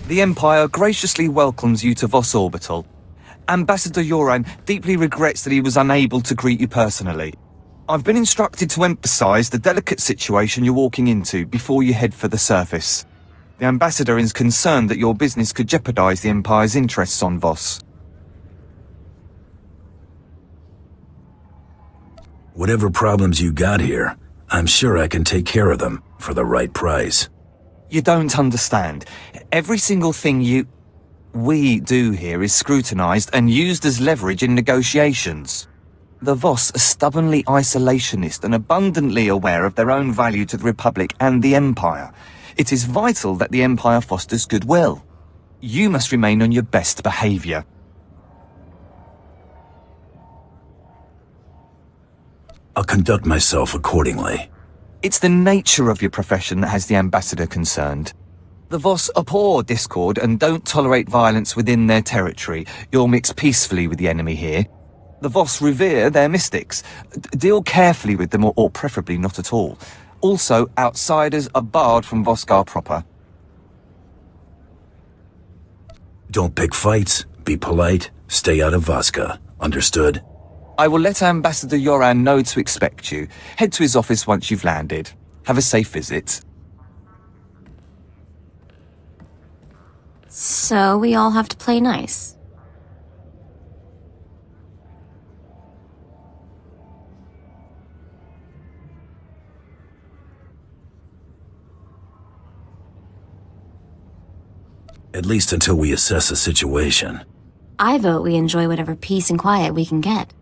The Empire graciously welcomes you to Voss Orbital. Ambassador Yoran deeply regrets that he was unable to greet you personally. I've been instructed to emphasize the delicate situation you're walking into before you head for the surface. The Ambassador is concerned that your business could jeopardize the Empire's interests on Voss. Whatever problems you got here, I'm sure I can take care of them for the right price. You don't understand. Every single thing we do here is scrutinized and used as leverage in negotiations. The Voss are stubbornly isolationist and abundantly aware of their own value to the Republic and the Empire. It is vital that the Empire fosters goodwill. You must remain on your best behavior. I'll conduct myself accordingly. It's the nature of your profession that has the Ambassador concerned. The Voss abhor discord and don't tolerate violence within their territory. You'll mix peacefully with the enemy here. The Voss revere their mystics. Deal carefully with them, or preferably not at all. Also, outsiders are barred from Voskar proper. Don't pick fights, be polite, stay out of Voska. Understood? I will let Ambassador Yoran know to expect you. Head to his office once you've landed. Have a safe visit. So we all have to play nice. At least until we assess the situation. I vote we enjoy whatever peace and quiet we can get.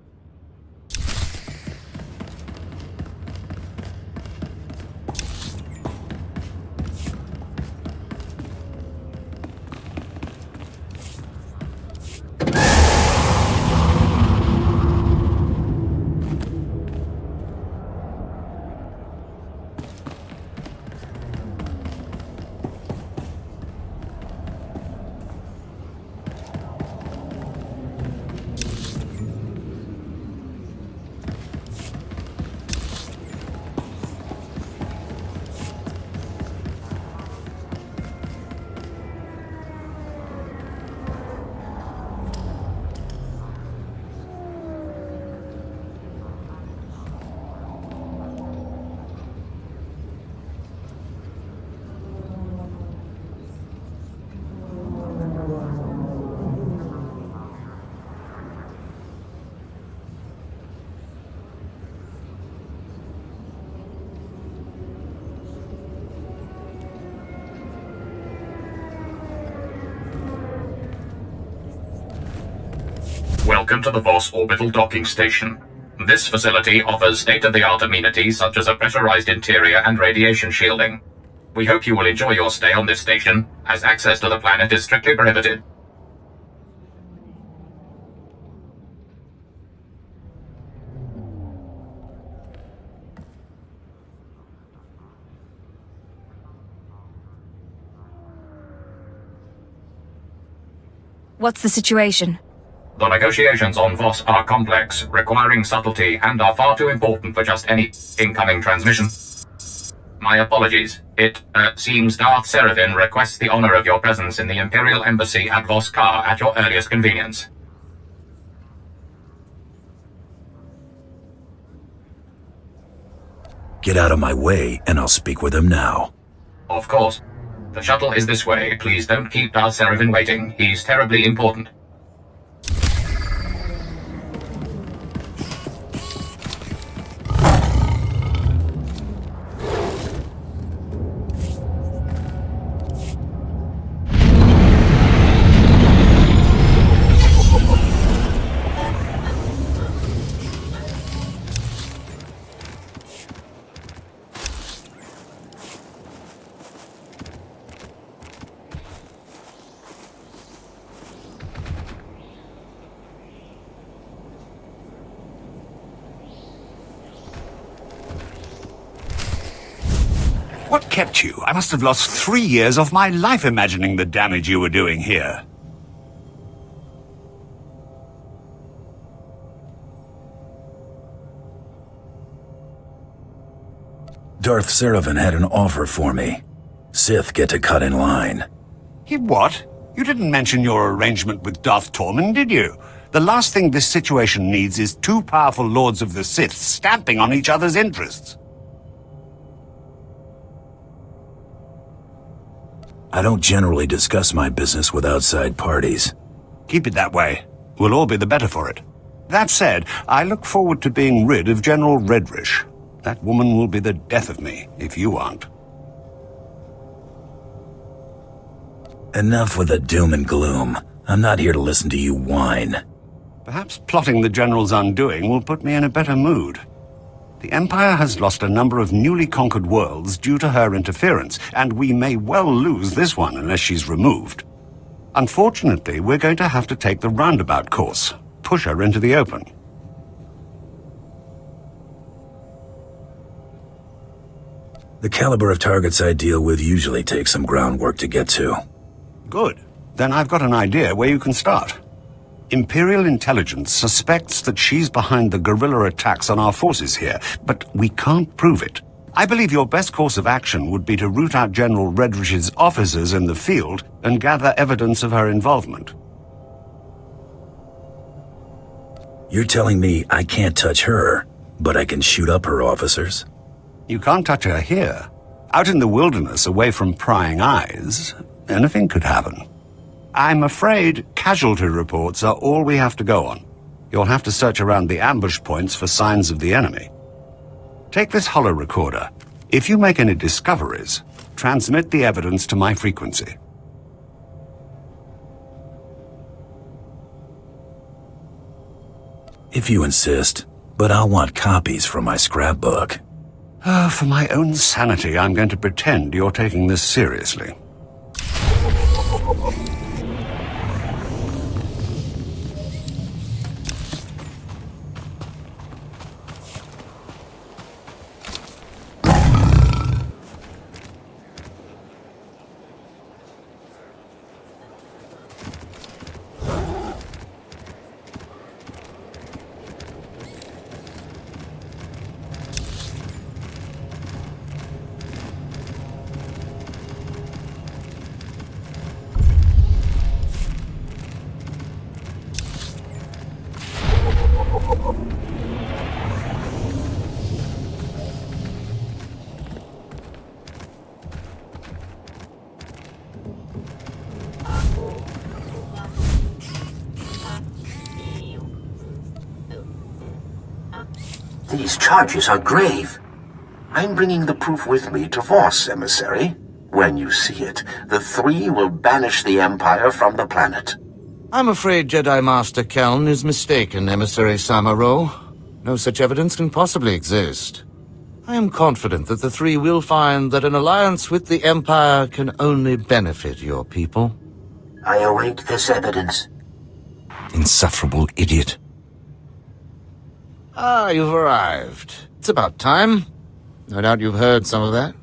Welcome to the Voss Orbital Docking Station. This facility offers state-of-the-art amenities such as a pressurized interior and radiation shielding. We hope you will enjoy your stay on this station, as access to the planet is strictly prohibited. What's the situation? The negotiations on Voss are complex, requiring subtlety, and are far too important for just any incoming transmission. My apologies. It seems Darth Seraphim requests the honor of your presence in the Imperial Embassy at Voskar at your earliest convenience. Get out of my way, and I'll speak with him now. Of course. The shuttle is this way. Please don't keep Darth Seraphim waiting. He's terribly important. What kept you? I must have lost 3 years of my life imagining the damage you were doing here. Darth Seraphim had an offer for me. Sith get to cut in line. What? You didn't mention your arrangement with Darth Tormund, did you? The last thing this situation needs is two powerful Lords of the Sith stamping on each other's interests. I don't generally discuss my business with outside parties. Keep it that way. We'll all be the better for it. That said, I look forward to being rid of General Redrish. That woman will be the death of me, if you aren't. Enough with the doom and gloom. I'm not here to listen to you whine. Perhaps plotting the General's undoing will put me in a better mood. The Empire has lost a number of newly conquered worlds due to her interference, and we may well lose this one unless she's removed. Unfortunately, we're going to have to take the roundabout course, push her into the open. The caliber of targets I deal with usually takes some groundwork to get to. Good. Then I've got an idea where you can start. Imperial intelligence suspects that she's behind the guerrilla attacks on our forces here, but we can't prove it. I believe your best course of action would be to root out General Redrish's officers in the field and gather evidence of her involvement. You're telling me I can't touch her, but I can shoot up her officers? You can't touch her here. Out in the wilderness, away from prying eyes, anything could happen. I'm afraid casualty reports are all we have to go on. You'll have to search around the ambush points for signs of the enemy. Take this holo recorder. If you make any discoveries, transmit the evidence to my frequency. If you insist, but I'll want copies from my scrapbook. For my own sanity, I'm going to pretend you're taking this seriously. These charges are grave. I'm bringing the proof with me to Voss, emissary. When you see it, the three will banish the Empire from the planet. I'm afraid Jedi Master Keln is mistaken, Emissary Samaro. No such evidence can possibly exist. I am confident that the three will find that an alliance with the Empire can only benefit your people. I await this evidence. Insufferable idiot. Ah, you've arrived. It's about time. No doubt you've heard some of that.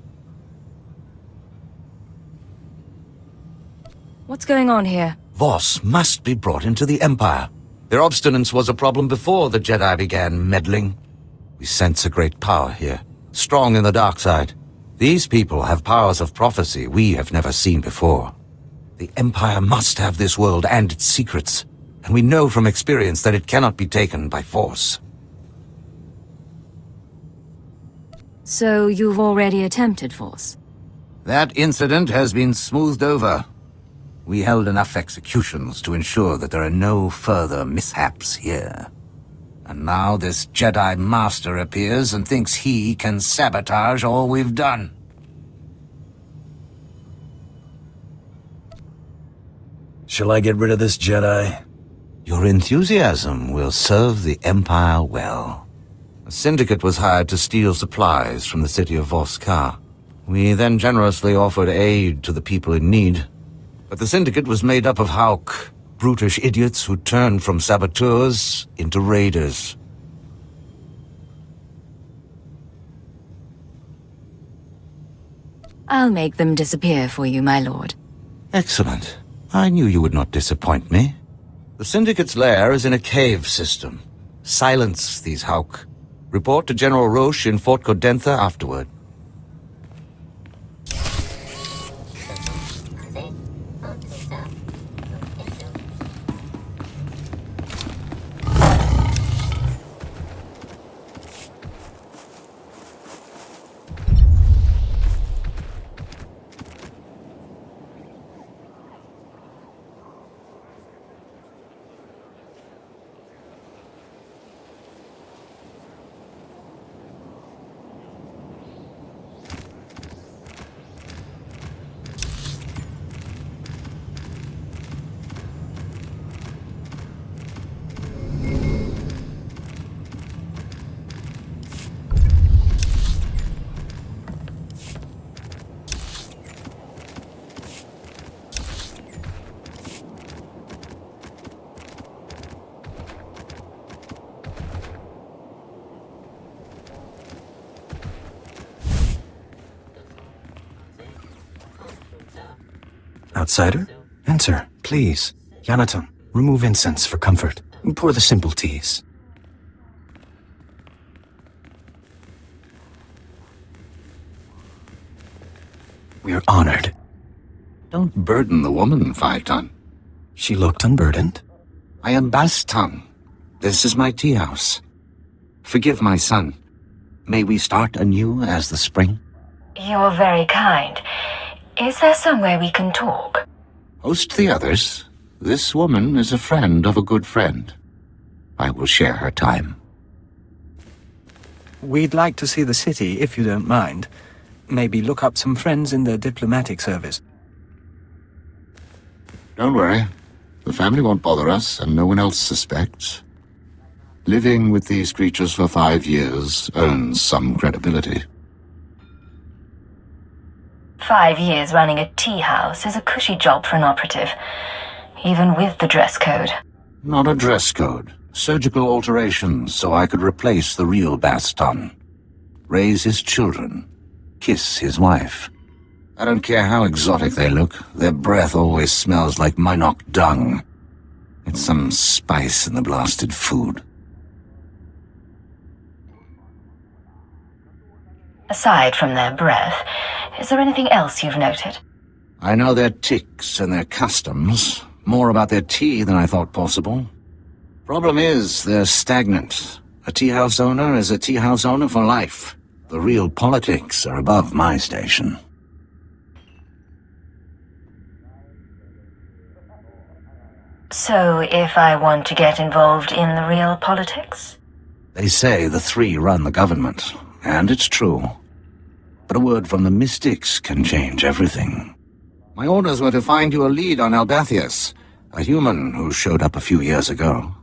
What's going on here? Voss must be brought into the Empire. Their obstinance was a problem before the Jedi began meddling. We sense a great power here, strong in the dark side. These people have powers of prophecy we have never seen before. The Empire must have this world and its secrets, and we know from experience that it cannot be taken by force. So you've already attempted Voss? That incident has been smoothed over. We held enough executions to ensure that there are no further mishaps here. And now this Jedi Master appears and thinks he can sabotage all we've done. Shall I get rid of this Jedi? Your enthusiasm will serve the Empire well. A syndicate was hired to steal supplies from the city of Voss. We then generously offered aid to the people in need. But the syndicate was made up of Hauk, brutish idiots who turned from saboteurs into raiders. I'll make them disappear for you, my lord. Excellent. I knew you would not disappoint me. The syndicate's lair is in a cave system. Silence these Hauk. Report to General Roche in Fort Codentha afterward. Outsider? Enter, please. Yanaton, remove incense for comfort. Pour the simple teas. We're honored. Don't burden the woman, 5-ton. She looked unburdened. I am Baston. This is my tea house. Forgive my son. May we start anew as the spring? You're very kind. Is there somewhere we can talk? Host the others. This woman is a friend of a good friend. I will share her time. We'd like to see the city, if you don't mind. Maybe look up some friends in the diplomatic service. Don't worry. The family won't bother us, and no one else suspects. Living with these creatures for 5 years earns some credibility. 5 years running a tea house is a cushy job for an operative, even with the dress code. Not a dress code. Surgical alterations so I could replace the real Baston. Raise his children. Kiss his wife. I don't care how exotic they look. Their breath always smells like Minok dung. It's some spice in the blasted food. Aside from their breath, is there anything else you've noted? I know their tics and their customs. More about their tea than I thought possible. Problem is, they're stagnant. A tea house owner is a tea house owner for life. The real politics are above my station. So, if I want to get involved in the real politics? They say the three run the government, and it's true. But a word from the mystics can change everything. My orders were to find you a lead on Albathius, a human who showed up a few years ago.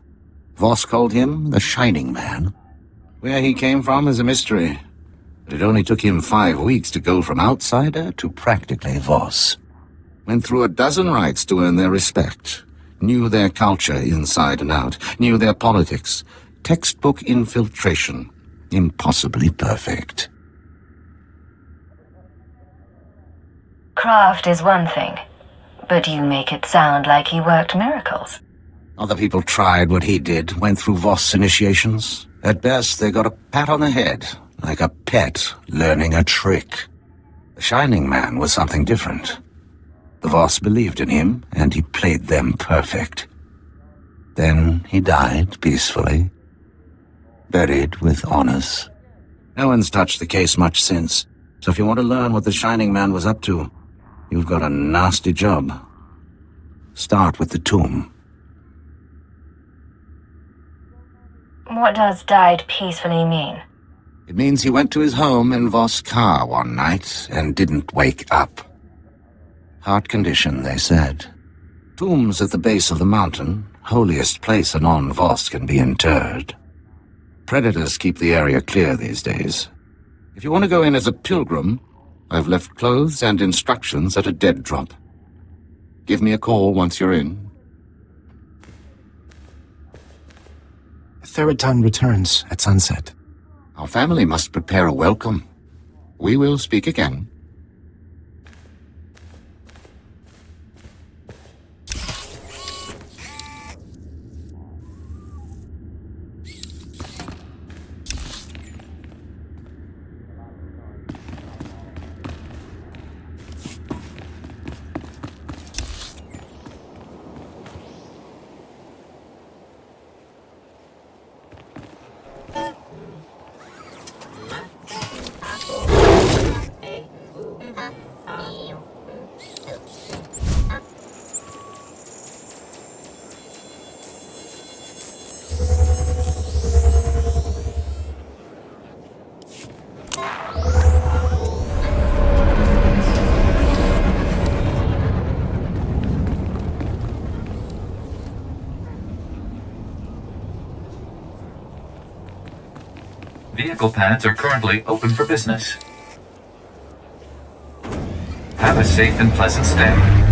Voss called him the Shining Man. Where he came from is a mystery, but it only took him 5 weeks to go from outsider to practically Voss. Went through a dozen rites to earn their respect. Knew their culture inside and out. Knew their politics. Textbook infiltration. Impossibly perfect. Craft is one thing, but you make it sound like he worked miracles. Other people tried what he did, went through Voss initiations. At best, they got a pat on the head, like a pet learning a trick. The Shining Man was something different. The Voss believed in him, and he played them perfect. Then he died peacefully, buried with honors. No one's touched the case much since, so if you want to learn what the Shining Man was up to, you've got a nasty job. Start with the tomb. What does died peacefully mean? It means he went to his home in Voss car one night and didn't wake up. Heart condition, they said. Tombs at the base of the mountain, holiest place a non-Voss can be interred. Predators keep the area clear these days. If you want to go in as a pilgrim, I've left clothes and instructions at a dead drop. Give me a call once you're in. Theriton returns at sunset. Our family must prepare a welcome. We will speak again. Vehicle pads are currently open for business. Have a safe and pleasant stay.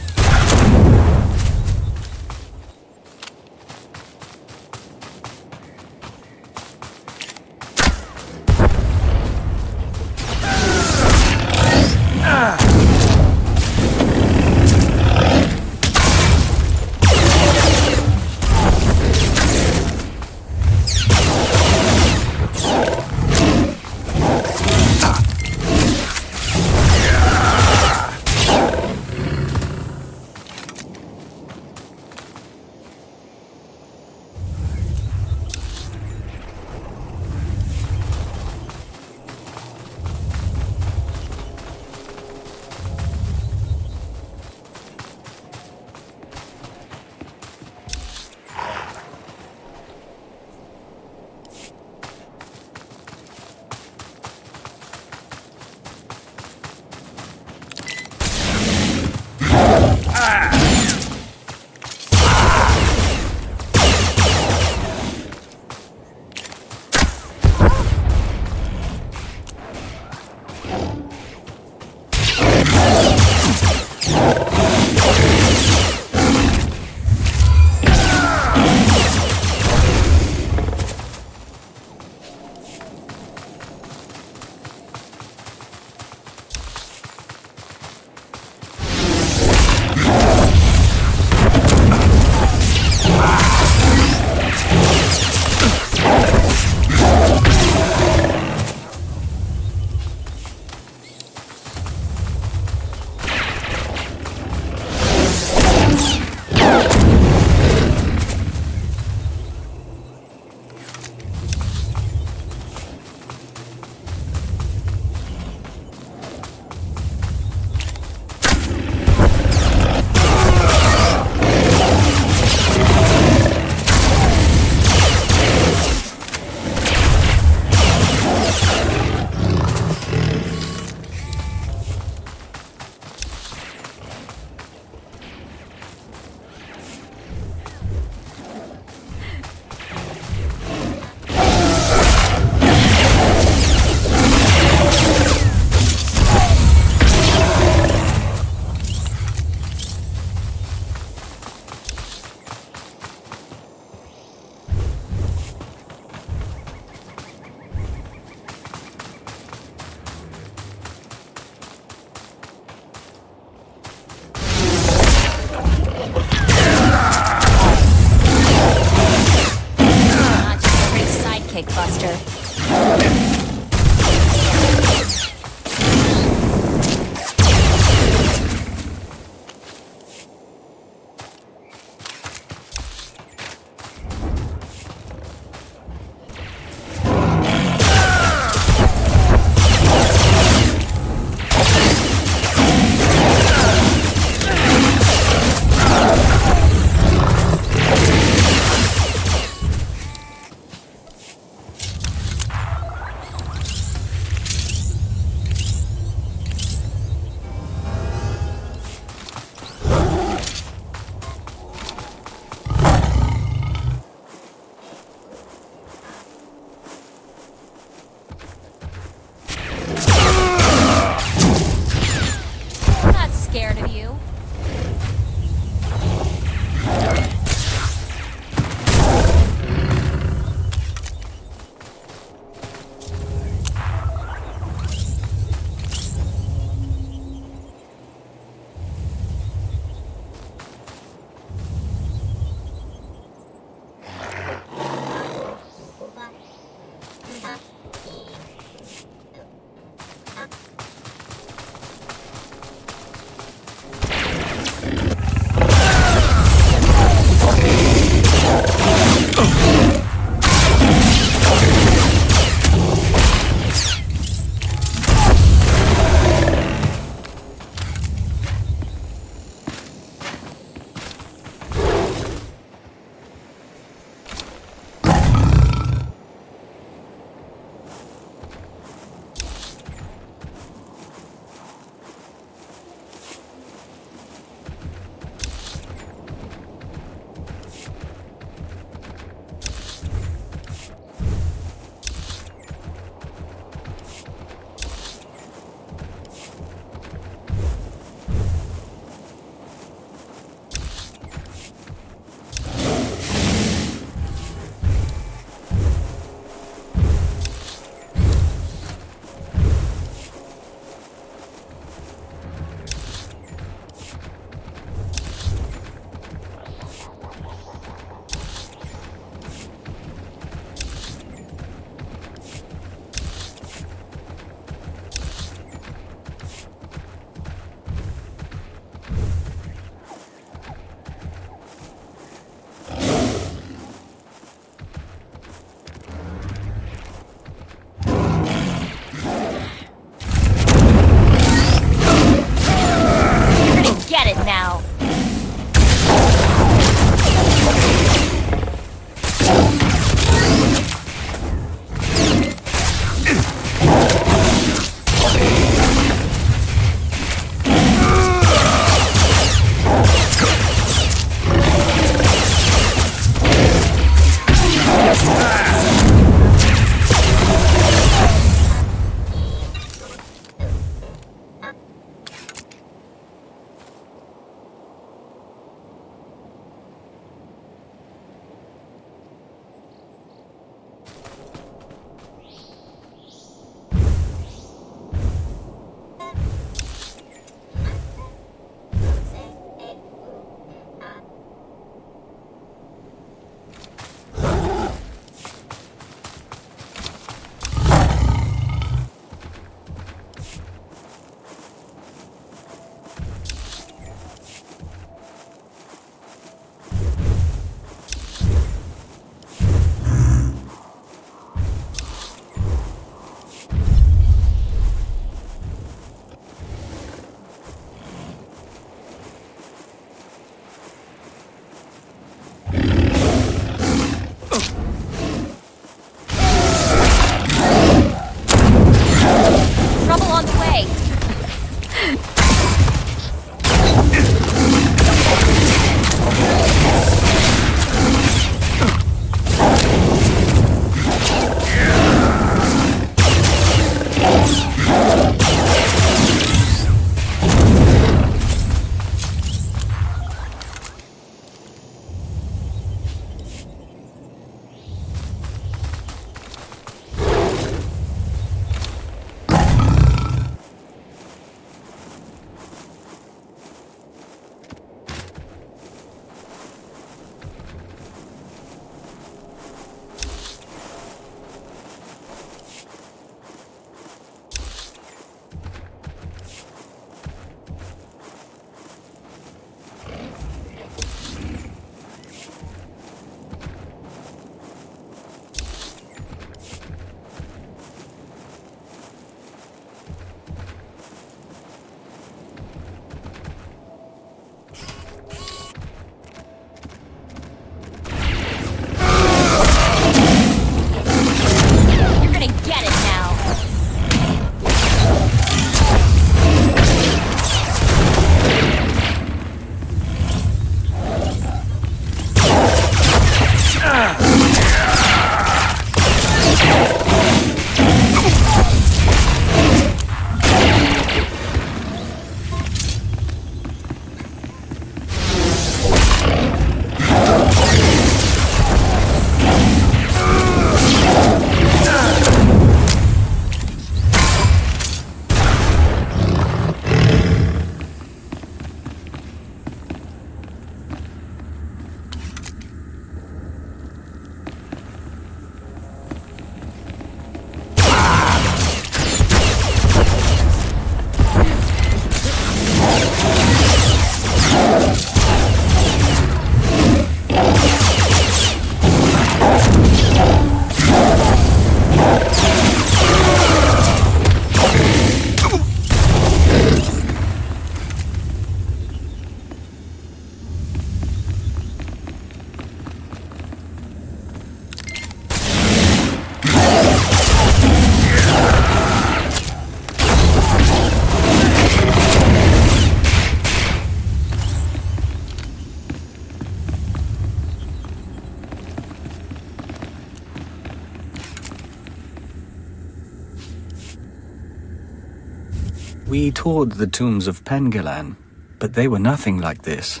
We toured the tombs of Pengilan, but they were nothing like this.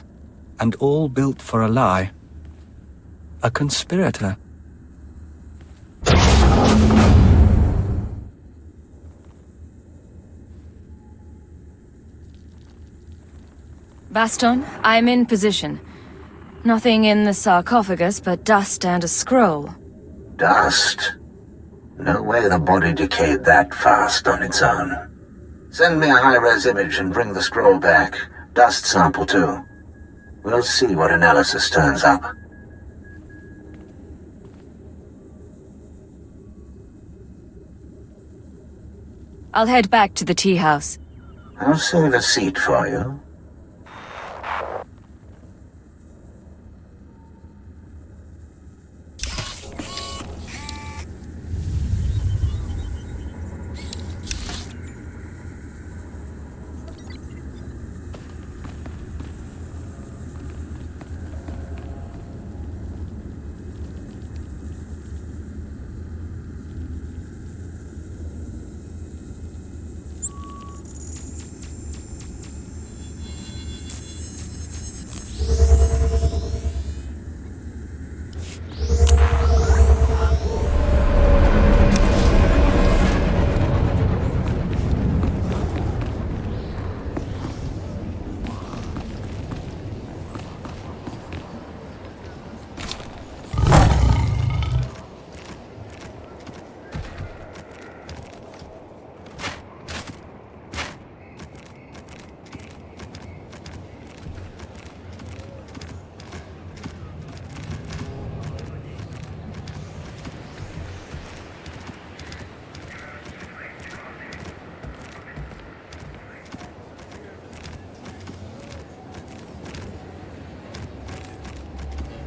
And all built for a lie. A conspirator. Baston, I'm in position. Nothing in the sarcophagus but dust and a scroll. Dust? No way the body decayed that fast on its own. Send me a high-res image and bring the scroll back. Dust sample, too. We'll see what analysis turns up. I'll head back to the tea house. I'll save a seat for you.